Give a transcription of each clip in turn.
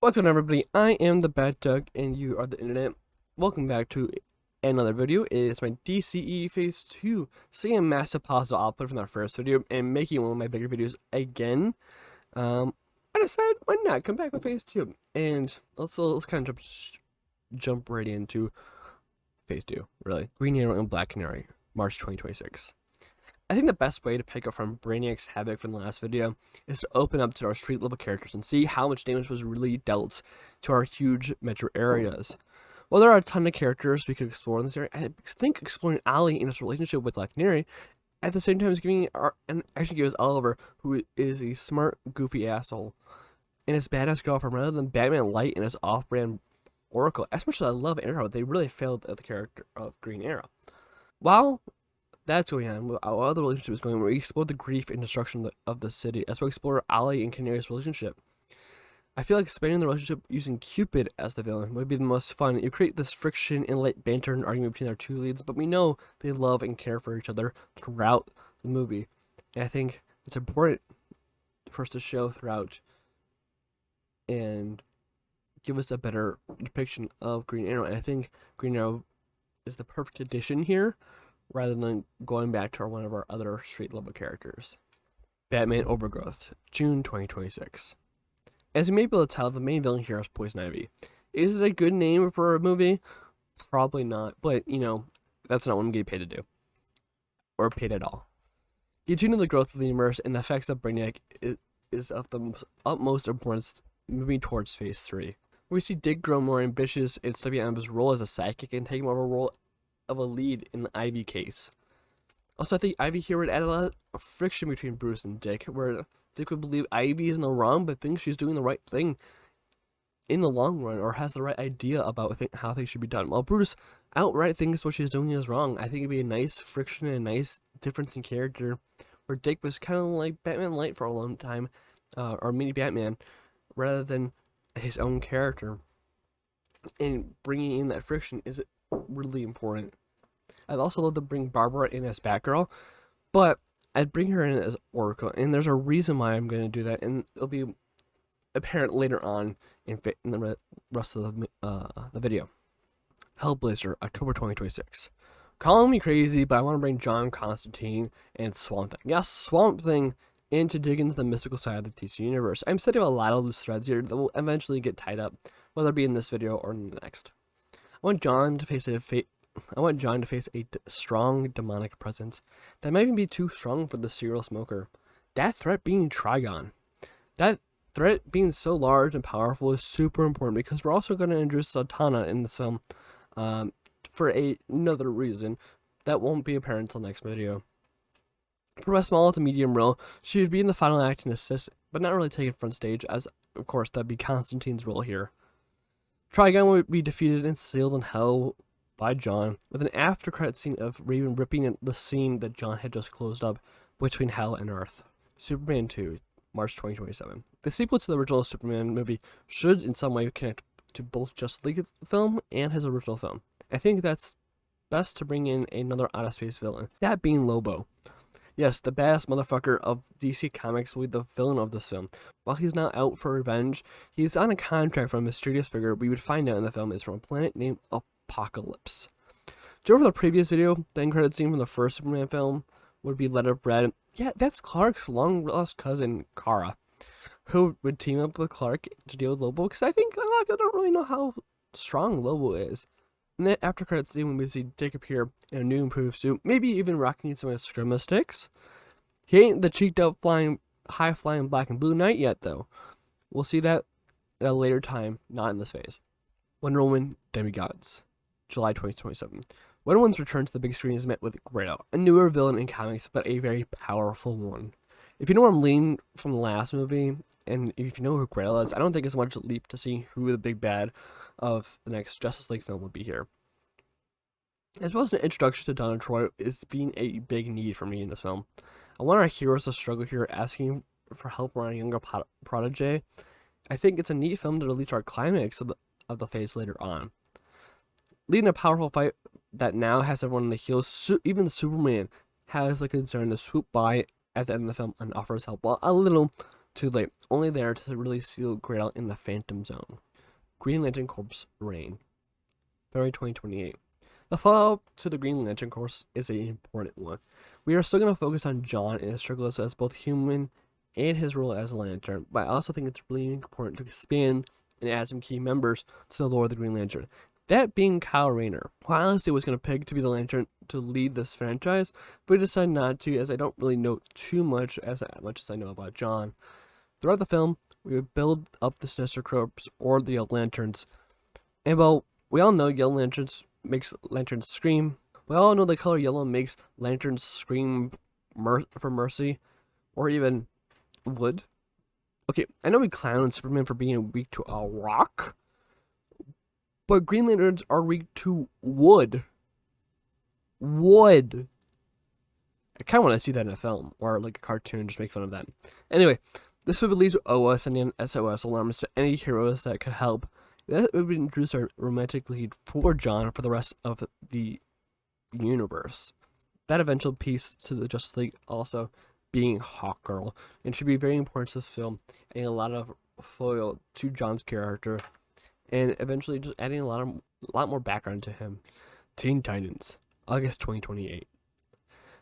What's going on, everybody? I am the Bad Doug, and you are the internet. Welcome back to another video. It is my DCE Phase II, seeing a massive positive output from that first video and making one of my bigger videos again. I decided, why not come back with Phase 2? And let's kind of jump right into Phase 2, really. Green Arrow and Black Canary, March 2026. I think the best way to pick up from Brainiac's Havoc from the last video is to open up to our street level characters and see how much damage was really dealt to our huge metro areas. While there are a ton of characters we could explore in this area, I think exploring Ali and his relationship with Black Canary at the same time as giving actually gives Oliver, who is a smart, goofy asshole, and his badass girlfriend rather than Batman Light and his off-brand Oracle. As much as I love Arrow, they really failed at the character of Green Arrow. While that's going on, our other relationship is going, where we explore the grief and destruction of the city as we explore Ali and Canary's relationship. I feel like expanding the relationship using Cupid as the villain would be the most fun. You create this friction and light banter and argument between our two leads, but we know they love and care for each other throughout the movie. And I think it's important for us to show throughout and give us a better depiction of Green Arrow. And I think Green Arrow is the perfect addition here, rather than going back to one of our other street level characters. Batman Overgrowth, June 2026. As you may be able to tell, the main villain here is Poison Ivy. Is it a good name for a movie? Probably not, but you know, that's not what I'm getting paid to do. Or paid at all. Getting to the growth of the universe and the effects of Brainiac is of the utmost importance moving towards Phase 3. We see Dick grow more ambitious and stepping out of his role as a sidekick and taking more of a role of a lead in the Ivy case. Also, I think Ivy here would add a lot of friction between Bruce and Dick, where Dick would believe Ivy is in the wrong, but thinks she's doing the right thing in the long run, or has the right idea about how things should be done. While Bruce outright thinks what she's doing is wrong, I think it'd be a nice friction and a nice difference in character, where Dick was kind of like Batman Light for a long time, or mini Batman, rather than his own character. And bringing in that friction is really important. I'd also love to bring Barbara in as Batgirl, but I'd bring her in as Oracle, and there's a reason why I'm going to do that, and it'll be apparent later on in the rest of the video. Hellblazer, October 2026. Calling me crazy, but I want to bring John Constantine and Swamp Thing. Yes, Swamp Thing, and to dig into the mystical side of the DC universe. I'm setting a lot of loose threads here that will eventually get tied up, whether it be in this video or in the next. I want John to face a strong demonic presence that might even be too strong for the serial smoker. That threat being Trigon. That threat being so large and powerful is super important, because we're also going to introduce Satana in this film for another reason that won't be apparent until next video. From a small to medium role, she would be in the final act and assist, but not really taking front stage, as of course that'd be Constantine's role here. Trigon would be defeated and sealed in hell by John, with an after credit scene of Raven ripping the seam that John had just closed up between hell and earth. Superman 2, March 2027. The sequel to the original Superman movie should in some way connect to both Justice League film and his original film. I think that's best to bring in another outer space villain, that being Lobo. Yes, the badass motherfucker of DC Comics will be the villain of this film. While he's not out for revenge, he's on a contract from a mysterious figure we would find out in the film is from a planet named Apocalypse. Do you remember the previous video? The end credit scene from the first Superman film would be Letter of Bread. Yeah, that's Clark's long-lost cousin, Kara, who would team up with Clark to deal with Lobo, because I think a lot of people don't really know how strong Lobo is. And then after credits scene, when we see Dick appear in a new improved suit, maybe even rocking some of his Scrima sticks. He ain't the cheeked out high-flying black and blue knight yet, though. We'll see that at a later time, not in this phase. Wonder Woman Demigods, July 2027. Wonder Woman's return to the big screen is met with Grado, a newer villain in comics, but a very powerful one. If you know where I'm leaning from the last movie, and if you know who Grado is, I don't think it's much a leap to see who the big bad of the next Justice League film would be here. As well as an introduction to Donna Troy is being a big need for me in this film. I want our heroes to struggle here, asking for help around a younger protege. I think it's a neat film to release our climax of the phase later on. Leading a powerful fight that now has everyone on the heels, even Superman has the concern to swoop by at the end of the film and offers help, while a little Too late, only there to really seal Grail in the Phantom Zone. Green Lantern Corps Reign, February 2028. The follow-up to the Green Lantern Corps is an important one. We are still going to focus on John and his struggles as both human and his role as a Lantern, but I also think it's really important to expand and add some key members to the lore of the Green Lantern. That being Kyle Rayner, who I honestly was going to pick to be the Lantern to lead this franchise, but I decided not to, as I don't really know too much as I know about John. Throughout the film, we would build up the Sinister Corps or the Yellow Lanterns, and well, we all know Yellow Lanterns makes lanterns scream. We all know the color yellow makes lanterns scream for mercy, or even wood. Okay, I know we clown Superman for being weak to a rock, but Green Lanterns are weak to wood. Wood. I kind of want to see that in a film or like a cartoon, just make fun of that. Anyway, this would lead to Oa sending SOS alarms to any heroes that could help. That would introduce our romantic lead for John for the rest of the universe. That eventual piece to the Justice League also being Hawkgirl, and should be very important to this film, adding a lot of foil to John's character, and eventually just adding a lot more background to him. Teen Titans, August 2028.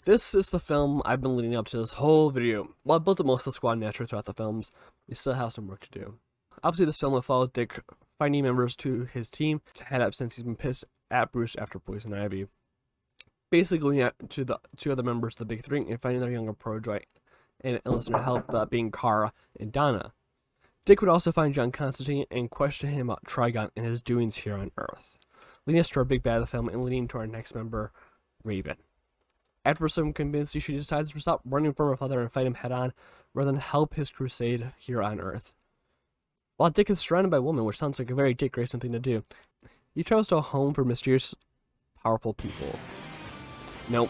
This is the film I've been leading up to this whole video. While I built up most of the squad naturally throughout the films, we still have some work to do. Obviously, this film will follow Dick finding members to his team to head up since he's been pissed at Bruce after Poison Ivy. Basically going out to the two other members of the Big Three and finding their younger protege and enlisting help, being Kara and Donna. Dick would also find John Constantine and question him about Trigon and his doings here on Earth, leading us to our big bad of the film and leading to our next member, Raven. After some convincing, she decides to stop running from her father and fight him head on, rather than help his crusade here on Earth. While Dick is surrounded by women, which sounds like a very Dick Grayson thing to do, he travels to a home for mysterious, powerful people. No.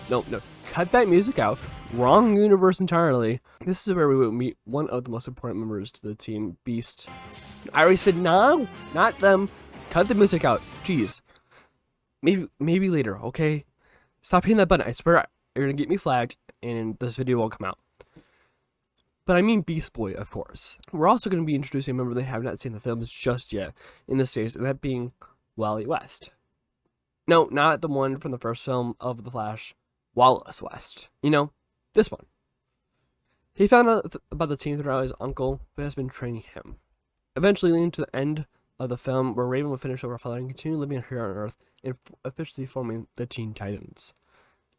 Cut that music out. Wrong universe entirely. This is where we will meet one of the most important members to the team, Beast. I already said no, not them. Cut the music out. Jeez. Maybe later, okay? Stop hitting that button. I swear you're gonna get me flagged and this video won't come out. But I mean Beast Boy, of course. We're also going to be introducing a member they have not seen the films just yet in this series, and that being Wally West. No, not the one from the first film of The Flash, Wallace West. You know, this one. He found out about the team throughout his uncle, who has been training him. Eventually leading to the end of the film, where Raven will finish over her father and continue living here on Earth, and officially forming the Teen Titans.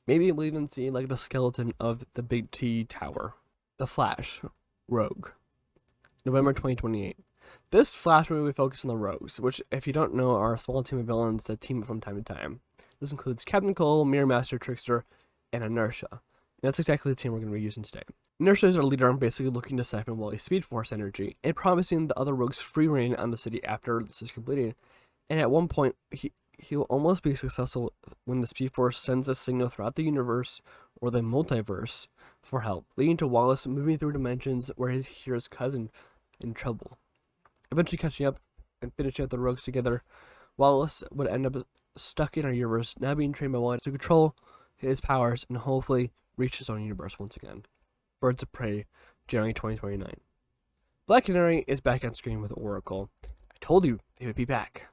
Maybe we'll even see like the skeleton of the Big T Tower. The Flash, Rogue, November 2028. This Flash movie will focus on the Rogues, which, if you don't know, are a small team of villains that team up from time to time. This includes Captain Cole, Mirror Master, Trickster, and Inertia. And that's exactly the team we're going to be using today. Inertia is our leader and basically looking to siphon Wally's Speed Force energy, and promising the other Rogues free reign on the city after this is completed. And at one point, he will almost be successful when the Speed Force sends a signal throughout the universe, or the multiverse, for help, leading to Wallace moving through dimensions where he hears cousin in trouble. Eventually catching up and finishing up the Rogues together, Wallace would end up stuck in our universe, now being trained by Wallace to control his powers and hopefully reach his own universe once again. Birds of Prey, January 2029. Black Canary is back on screen with Oracle. I told you they would be back.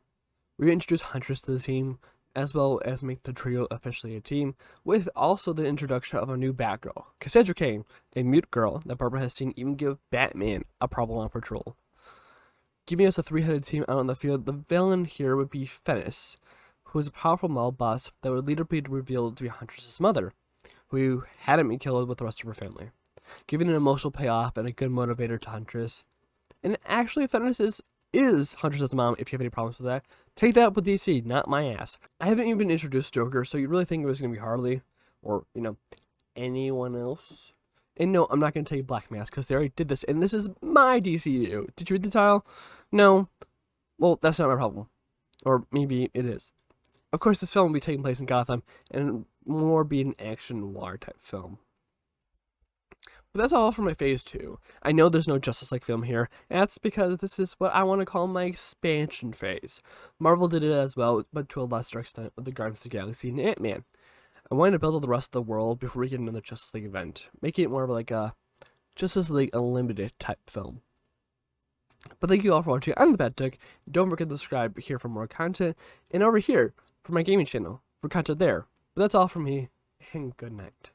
We introduced Huntress to the team, as well as make the trio officially a team, with also the introduction of a new Batgirl, Cassandra Cain, a mute girl that Barbara has seen even give Batman a problem on patrol. Giving us a three-headed team out on the field, the villain here would be Fennis, who is a powerful mob boss that would later be revealed to be Huntress's mother, who hadn't been killed with the rest of her family, giving an emotional payoff and a good motivator to Huntress. And actually, Fennis is Huntress's mom. If you have any problems with that, take that up with DC, not my ass. I haven't even introduced Joker, so you really think it was going to be Harley, or, anyone else? And no, I'm not going to tell you Black Mask, because they already did this, and this is my DCEU. Did you read the title? No. Well, that's not my problem. Or maybe it is. Of course, this film will be taking place in Gotham, and more be an action noir type film. But that's all for my Phase 2. I know there's no Justice League film here, and that's because this is what I want to call my expansion phase. Marvel did it as well, but to a lesser extent with the Guardians of the Galaxy and Ant-Man. I wanted to build up the rest of the world before we get into the Justice League event, making it more of like a Justice League Unlimited type film. But thank you all for watching. I'm the Bad Duck. Don't forget to subscribe here for more content, and over here for my gaming channel for content there. But that's all from me, and good night.